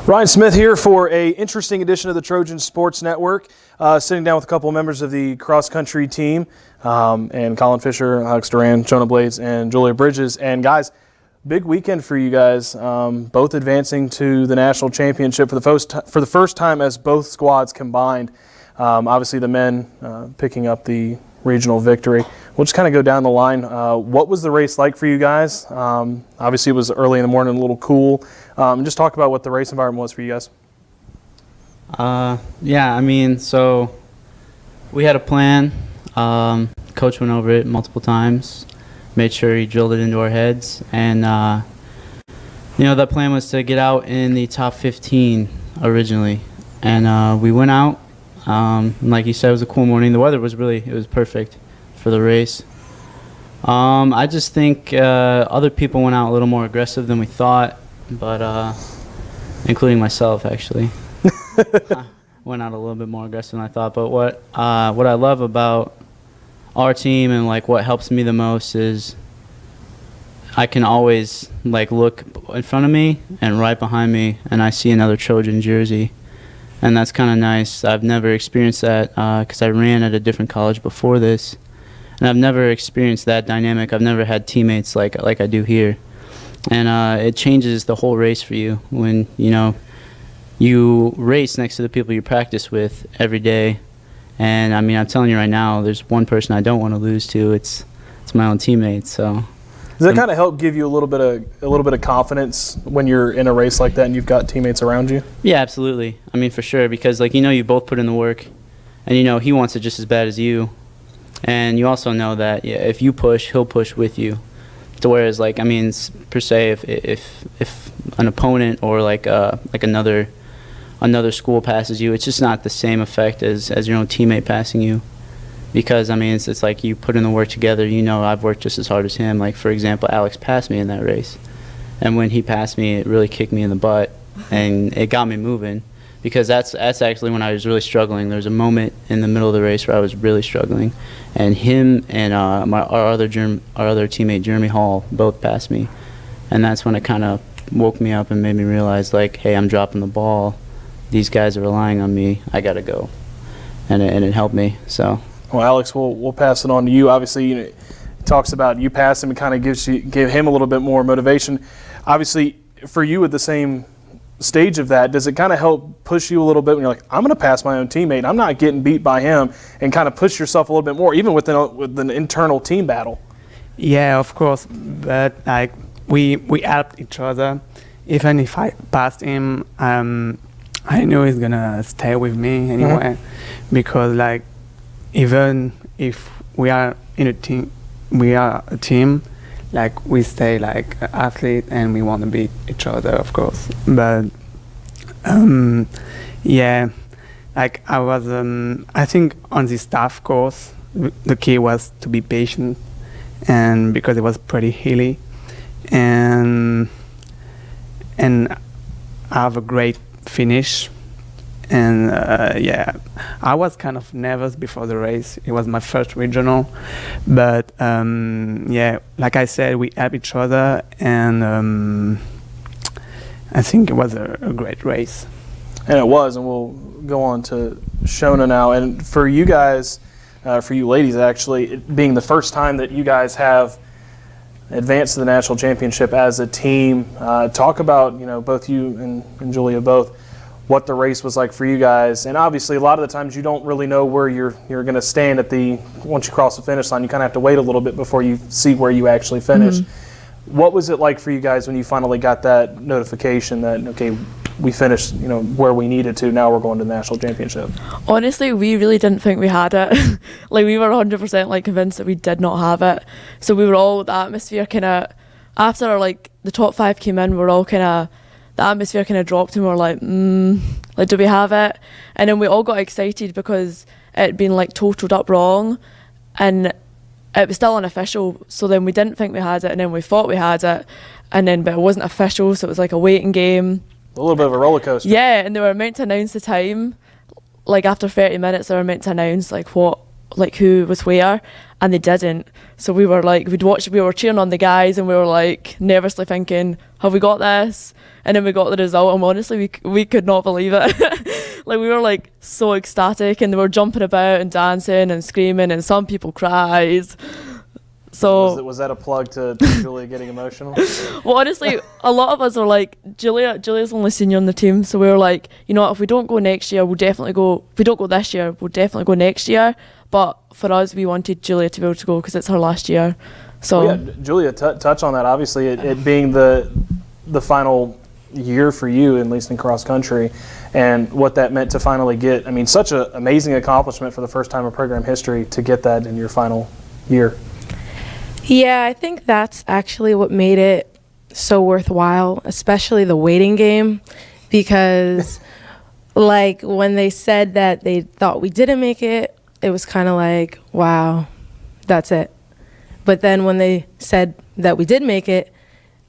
Ryan Smith here for a interesting edition of the Trojan Sports Network. Sitting down with a couple of members of the cross country team, and Colin Fisher, Alex Durand, Shona Blades, and Julia Bridges. And guys, big weekend for you guys. Both advancing to the national championship for the first time as both squads combined. Obviously, the men picking up the regional victory. We'll just kind of go down the line. What was the race like for you guys? Obviously, it was early in the morning, a little cool. Just talk about what the race environment was for you guys. So we had a plan. Coach went over it multiple times, made sure he drilled it into our heads. And, that plan was to get out in the top 15 originally. And we went out. Like you said, it was a cool morning. The weather was it was perfect for the race. I just think other people went out a little more aggressive than we thought, but including myself, actually. Went out a little bit more aggressive than I thought. But what I love about our team and what helps me the most is I can always look in front of me and right behind me, and I see another Trojan jersey. And that's kind of nice. I've never experienced that because I ran at a different college before this. And I've never experienced that dynamic. I've never had teammates like I do here. And it changes the whole race for you when, you race next to the people you practice with every day. And, I'm telling you right now, there's one person I don't want to lose to. It's my own teammates. So. Does that kind of help give you a little bit of confidence when you're in a race like that and you've got teammates around you? Yeah, absolutely. For sure, because you both put in the work, and he wants it just as bad as you, and you also know that if you push, he'll push with you. To whereas per se, if an opponent or another school passes you, it's just not the same effect as your own teammate passing you. Because, it's like you put in the work together. I've worked just as hard as him. For example, Alex passed me in that race. And when he passed me, it really kicked me in the butt. And it got me moving. Because that's actually when I was really struggling. There was a moment in the middle of the race where I was really struggling. And him and our other teammate, Jeremy Hall, both passed me. And that's when it kind of woke me up and made me realize, hey, I'm dropping the ball. These guys are relying on me. I got to go. And it helped me, so. Well, Alex, we'll pass it on to you. Obviously, it talks about you pass him and kind of give him a little bit more motivation. Obviously, for you at the same stage of that, does it kind of help push you a little bit when you're like, I'm going to pass my own teammate. I'm not getting beat by him, and kind of push yourself a little bit more, even with an internal team battle? Yeah, of course. But we helped each other. Even if I passed him, I knew he's gonna stay with me anyway, because even if we are in a team, we stay athlete and we want to beat each other, of course. But I was I think on the staff course the key was to be patient, and because it was pretty hilly, and have a great finish. And I was kind of nervous before the race. It was my first regional, but like I said, we helped each other, and I think it was a great race. And it was, and we'll go on to Shona now. And for you guys, for you ladies actually, it being the first time that you guys have advanced to the national championship as a team, talk about both you and Julia both, what the race was like for you guys. And obviously a lot of the times you don't really know where you're going to stand once you cross the finish line. You kind of have to wait a little bit before you see where you actually finish. Mm-hmm. What was it like for you guys when you finally got that notification that, okay, we finished where we needed to, now we're going to the national championship? Honestly, we really didn't think we had it. We were 100% convinced that we did not have it. So we were all, the atmosphere kind of, after the top 5 came in, we're all kind of, the atmosphere kind of dropped and we're do we have it? And then we all got excited because it had been totaled up wrong and it was still unofficial. So then we didn't think we had it, and then we thought we had it, but it wasn't official, so it was a waiting game. A little bit of a roller coaster. Yeah, and they were meant to announce the time. After 30 minutes, they were meant to announce what like who was where, and they didn't. So we were like, we were cheering on the guys, and we were like nervously thinking, have we got this? And then we got the result, and honestly, we could not believe it. Like, we were like so ecstatic, and they were jumping about and dancing and screaming, and some people cried. So was that a plug to Julia getting emotional? well, honestly, a lot of us were like, Julia's only senior on the team, so we were like, you know what, if we don't go next year, we'll definitely go. If we don't go this year, we'll definitely go next year. But for us, we wanted Julia to be able to go because it's her last year. So well, yeah, Julia, touch on that. Obviously, it being the final year for you, at least in cross country, and what that meant to finally get. I mean, such an amazing accomplishment for the first time in program history to get that in your final year. Yeah, I think that's actually what made it so worthwhile, especially the waiting game, because like when they said that they thought we didn't make it, it was kind of like, wow, that's it. But then when they said that we did make it,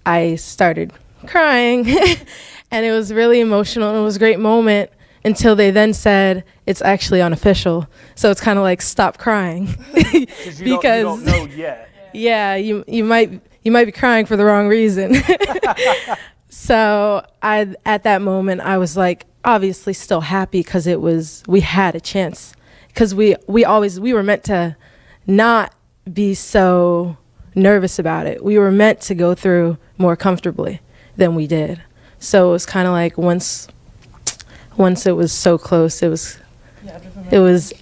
I started crying and it was really emotional and it was a great moment until they then said it's actually unofficial. So it's kind of like, stop crying. Because you don't know yet. Yeah, you might be crying for the wrong reason. So at that moment I was like obviously still happy because we had a chance, because we were meant to not be so nervous about it. We were meant to go through more comfortably than we did. So it was kind of like once it was so close, it was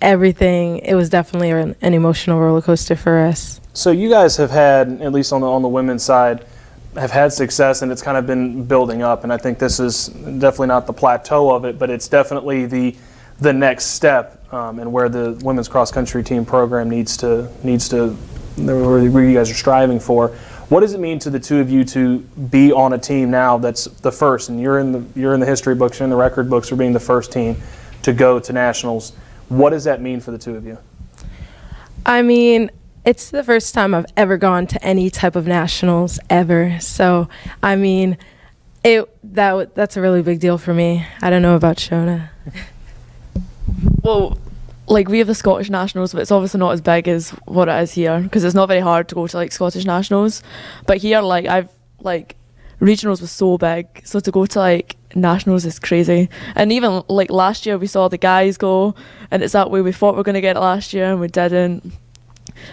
everything. It was definitely an emotional roller coaster for us. So you guys have had, at least on the women's side, have had success, and it's kind of been building up. And I think this is definitely not the plateau of it, but it's definitely the next step, and where the women's cross country team program needs to where you guys are striving for. What does it mean to the two of you to be on a team now that's the first, and you're in the history books, you're in the record books for being the first team to go to nationals? What does that mean for the two of you? I mean, it's the first time I've ever gone to any type of nationals ever. So, I mean, that's a really big deal for me. I don't know about Shona. well, like we have the Scottish nationals, but it's obviously not as big as what it is here, because it's not very hard to go to like Scottish nationals. But here, like regionals was so big, so to go to like nationals is crazy. And even like last year we saw the guys go, and it's that way. We thought we were going to get it last year and we didn't.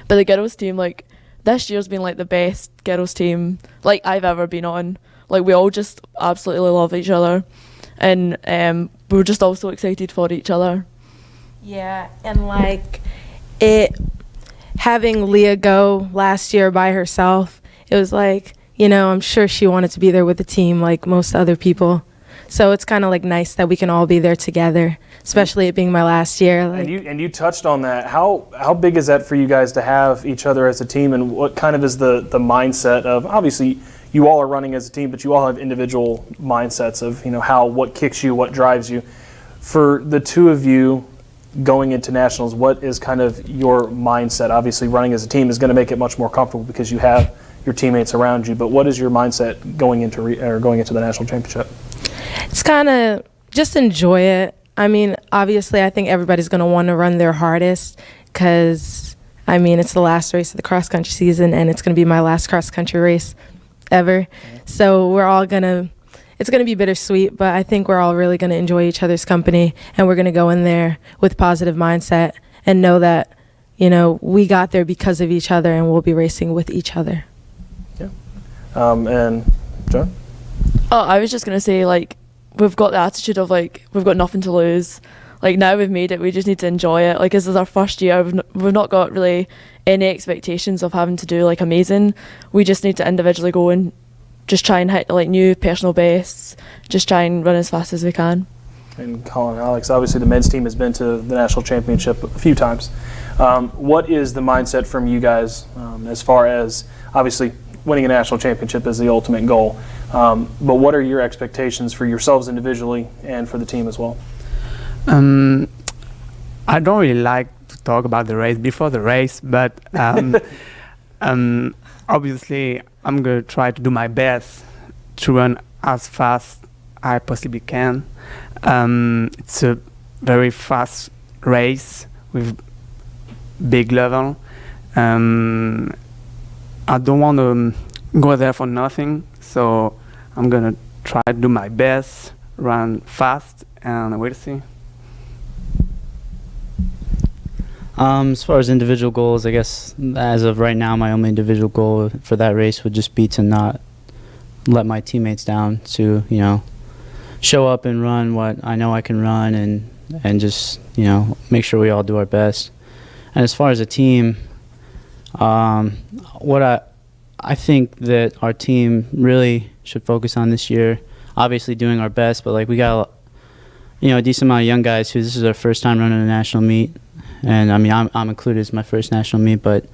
But the girls team, like this year's been like the best girls team like I've ever been on. Like we all just absolutely love each other, and we're just all so excited for each other. Yeah, and like having Leah go last year by herself, it was like, you know, I'm sure she wanted to be there with the team like most other people. So it's kind of like nice that we can all be there together, especially it being my last year. Like, and you touched on that. How big is that for you guys to have each other as a team, and what kind of is the mindset of, obviously you all are running as a team, but you all have individual mindsets of, you know, what kicks you, what drives you. For the two of you going into nationals, what is kind of your mindset? Obviously running as a team is going to make it much more comfortable because you have your teammates around you, but what is your mindset going into the national championship? It's kind of just enjoy it. I mean, obviously I think everybody's going to want to run their hardest, because I mean, it's the last race of the cross country season, and it's going to be my last cross country race ever. So we're all it's going to be bittersweet, but I think we're all really going to enjoy each other's company, and we're going to go in there with positive mindset and know that, you know, we got there because of each other, and we'll be racing with each other. Yeah. And John? Oh, I was just going to say, like, we've got the attitude of, like, we've got nothing to lose. Like, now we've made it, we just need to enjoy it. Like, this is our first year. We've not got really any expectations of having to do, like, amazing. We just need to individually go and just try and hit, like, new personal bests, just try and run as fast as we can. And Colin and Alex, obviously the men's team has been to the national championship a few times. What is the mindset from you guys as far as, obviously, winning a national championship is the ultimate goal, but what are your expectations for yourselves individually and for the team as well? I don't really like to talk about the race before the race, but obviously I'm going to try to do my best to run as fast I possibly can. It's a very fast race with big level. I don't want to go there for nothing, so I'm gonna try to do my best, run fast, and we'll see. As far as individual goals, I guess as of right now, my only individual goal for that race would just be to not let my teammates down, to, you know, show up and run what I know I can run, and just, you know, make sure we all do our best. And as far as a team, what I think that our team really should focus on this year, obviously doing our best, but like we got, you know, a decent amount of young guys who this is their first time running a national meet. And I mean, I'm included as my first national meet, but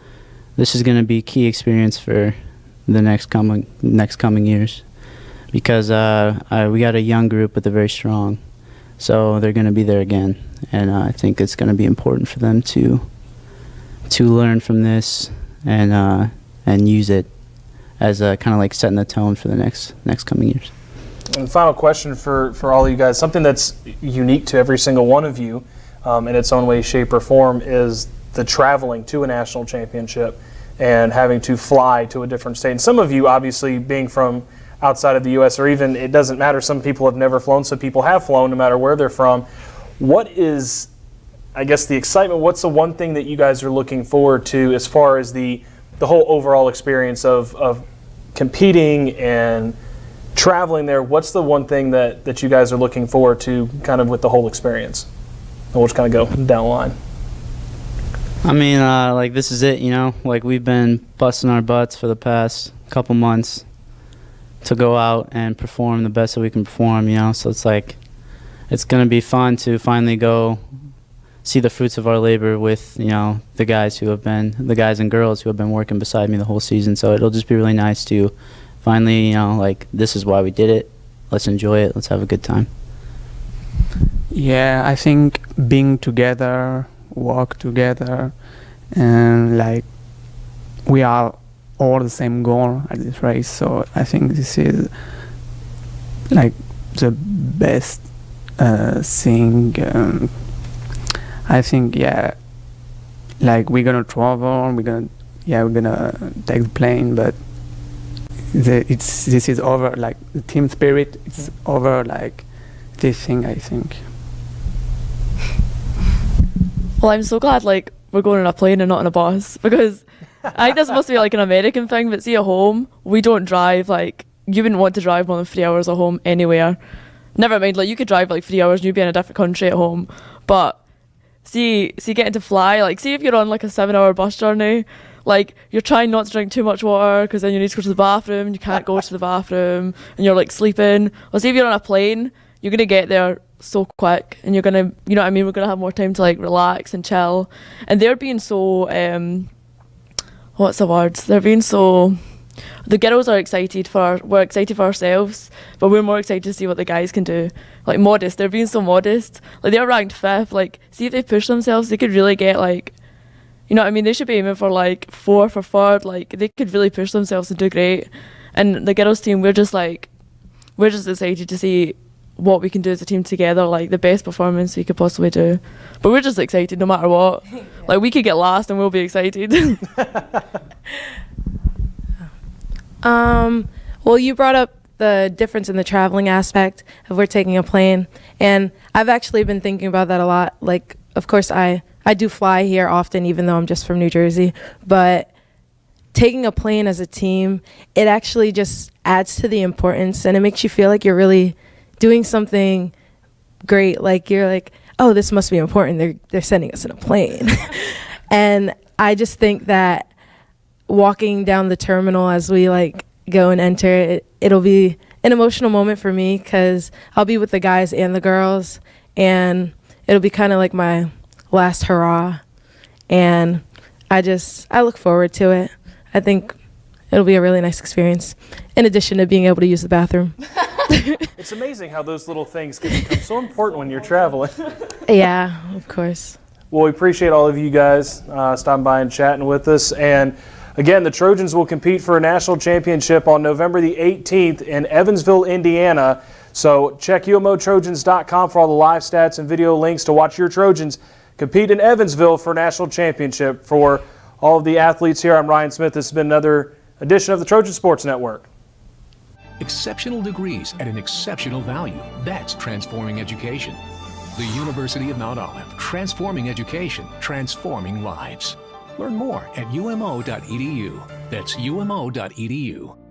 this is going to be key experience for the next coming years, because we got a young group, but they're very strong, so they're going to be there again. And I think it's going to be important for them to learn from this and use it as a kind of like setting the tone for the next coming years. And final question for all of you guys, something that's unique to every single one of you, in its own way, shape, or form, is the traveling to a national championship and having to fly to a different state. And some of you, obviously, being from outside of the U.S., or even, it doesn't matter, some people have never flown, some people have flown no matter where they're from. What is, I guess, the excitement? What's the one thing that you guys are looking forward to as far as the whole overall experience of competing and traveling there? What's the one thing that you guys are looking forward to kind of with the whole experience? And we'll just kind of go down the line. I mean, like, this is it, you know? Like, we've been busting our butts for the past couple months to go out and perform the best that we can perform, you know? So it's like, it's going to be fun to finally go see the fruits of our labor with, you know, the guys and girls who have been working beside me the whole season. So it'll just be really nice to finally, you know, like, this is why we did it. Let's enjoy it. Let's have a good time. Yeah, I think being together, walk together, and like we are all the same goal at this race. So I think this is like the best thing. I think, yeah, like we're gonna travel, we're gonna take the plane, but this is over. Like the team spirit, it's over. Like this thing, I think. Well, I'm so glad like we're going on a plane and not on a bus, because I think this must be like an American thing, but see, at home we don't drive. Like, you wouldn't want to drive more than 3 hours at home anywhere. Never mind, like, you could drive like 3 hours and you'd be in a different country at home, but see getting to fly, like, see if you're on like a 7-hour bus journey, like, you're trying not to drink too much water because then you need to go to the bathroom, you can't go to the bathroom, and you're like sleeping. Or see if you're on a plane, you're gonna get there so quick, and you're gonna, you know what I mean, we're gonna have more time to like relax and chill. And they're being so what's the word, the girls are excited we're excited for ourselves, but we're more excited to see what the guys can do. Like, modest, they're being so modest, like they're ranked 5th, like, see if they push themselves, they could really get, like, you know what I mean, they should be aiming for like 4th or 3rd, like they could really push themselves and do great. And the girls team, we're just excited to see what we can do as a team together, like the best performance we could possibly do. But we're just excited no matter what. Yeah. Like, we could get last and we'll be excited. Well, you brought up the difference in the traveling aspect of we're taking a plane, and I've actually been thinking about that a lot. Like, of course, I do fly here often, even though I'm just from New Jersey, but taking a plane as a team, it actually just adds to the importance, and it makes you feel like you're really doing something great. Like, you're like, oh, this must be important. They're sending us in a plane. And I just think that walking down the terminal as we like go and enter, it'll be an emotional moment for me, because I'll be with the guys and the girls, and it'll be kind of like my last hurrah. And I look forward to it. I think it'll be a really nice experience, in addition to being able to use the bathroom. It's amazing how those little things can become so important when you're traveling. Yeah, of course. Well, we appreciate all of you guys stopping by and chatting with us. And again, the Trojans will compete for a national championship on November the 18th in Evansville, Indiana. So check UMOTrojans.com for all the live stats and video links to watch your Trojans compete in Evansville for national championship. For all of the athletes here, I'm Ryan Smith. This has been another edition of the Trojan Sports Network. Exceptional degrees at an exceptional value. That's transforming education. The University of Mount Olive, transforming education, transforming lives. Learn more at umo.edu. That's umo.edu.